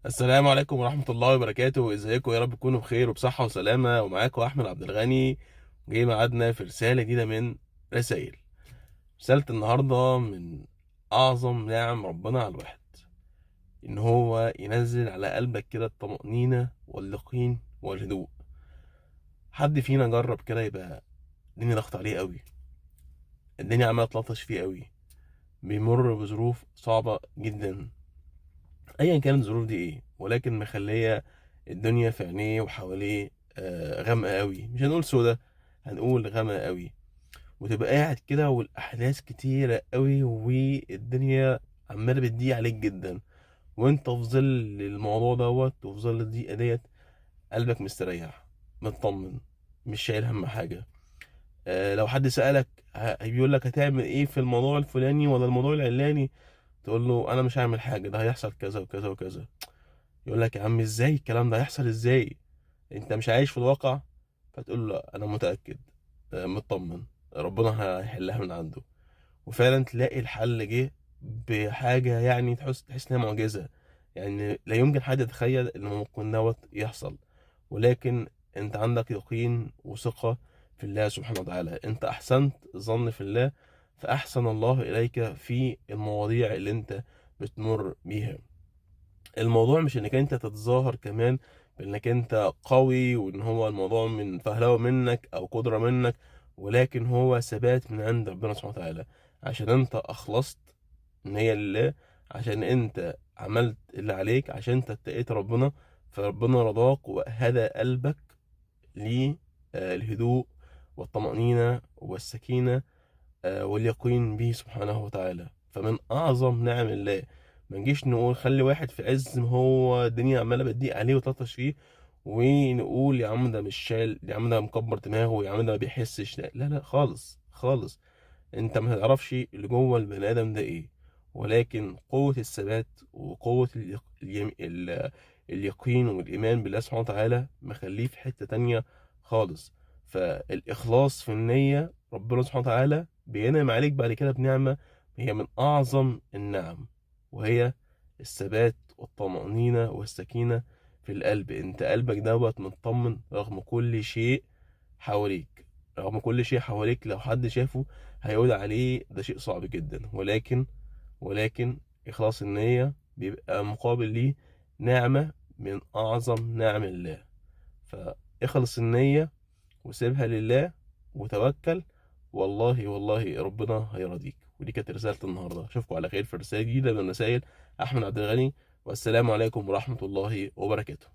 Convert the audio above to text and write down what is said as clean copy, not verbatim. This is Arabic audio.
السلام عليكم ورحمة الله وبركاته. ازيكم؟ يا رب تكونوا بخير وبصحة وسلامة. ومعاكم أحمد عبد الغني. جاي ميعادنا في رسالة جديدة من رسائل. رسالة النهاردة من أعظم نعم ربنا على الواحد، إن هو ينزل على قلبك كده الطمأنينة واليقين والهدوء. حد فينا جرب كده يبقى الدنيا ضغط عليه قوي، الدنيا عمالة تلطش فيه قوي، بيمر بظروف صعبة جدا، ايا كانت الظروف دي ايه، ولكن مخليه الدنيا في عينيه وحواليه غامقه قوي. مش هنقول سودا، هنقول غامقه قوي. وتبقى قاعد كده والاحداث كتيره قوي والدنيا عماله بتضيق عليك جدا، وانت في ظل الموضوع دوت وفي ظل الضيقه ديت قلبك مستريح مطمن، مش شايل هم حاجه. لو حد سألك بيقول لك هتعمل ايه في الموضوع الفلاني ولا الموضوع العلاني، تقول له انا مش هعمل حاجه، ده هيحصل كذا وكذا وكذا. يقول لك يا عم ازاي الكلام ده هيحصل؟ ازاي انت مش عايش في الواقع؟ فتقول له لا انا متأكد، مطمن، ربنا هيحلها من عنده. وفعلا تلاقي الحل جه بحاجة يعني تحس انها معجزة. يعني لا يمكن حد يتخيل ان ممكن دوت يحصل، ولكن انت عندك يقين وثقة في الله سبحانه وتعالى. انت احسنت الظن في الله فاحسن الله اليك في المواضيع اللي انت بتمر بيها. الموضوع مش انك انت تتظاهر كمان بانك انت قوي وان هو الموضوع من فهلوه منك او قدرة منك، ولكن هو ثبات من عند ربنا سبحانه وتعالى. عشان انت اخلصت النية لله، عشان انت عملت اللي عليك، عشان انت اتقيت ربنا، فربنا رضاك وهدى قلبك للهدوء والطمأنينة والسكينة واليقين به سبحانه وتعالى. فمن اعظم نعم الله. ما نجيش نقول خلي واحد في عز ما هو الدنيا عماله بتضيق عليه وتلطش فيه، ونقول يا عم ده مش شايل، يا عم ده مكبر دماغه، يا عم ده ما بيحسش. لا لا لا، خالص خالص. انت ما تعرفش اللي جوه البني ادم ده ايه، ولكن قوة الثبات وقوة اليقين والإيمان بالله سبحانه وتعالى مخليه في حتة تانية خالص. فالإخلاص في النية ربنا سبحانه وتعالى بينعم عليك بعد كده بنعمة هي من أعظم النعم، وهي الثبات والطمأنينة والسكينة في القلب. انت قلبك دوت مطمن رغم كل شيء حواليك. رغم كل شيء حواليك لو حد شافه هيقول عليه ده شيء صعب جدا، ولكن إخلاص النية بيبقى مقابل ليه نعمة من أعظم نعم الله. فاخلص النية وسيبها لله وتوكل، والله والله ربنا هيرضيك. ودي كانت رسالة النهاردة. أشوفكم على خير في رسالة جديدة من رسائل أحمد عبد الغني، والسلام عليكم ورحمة الله وبركاته.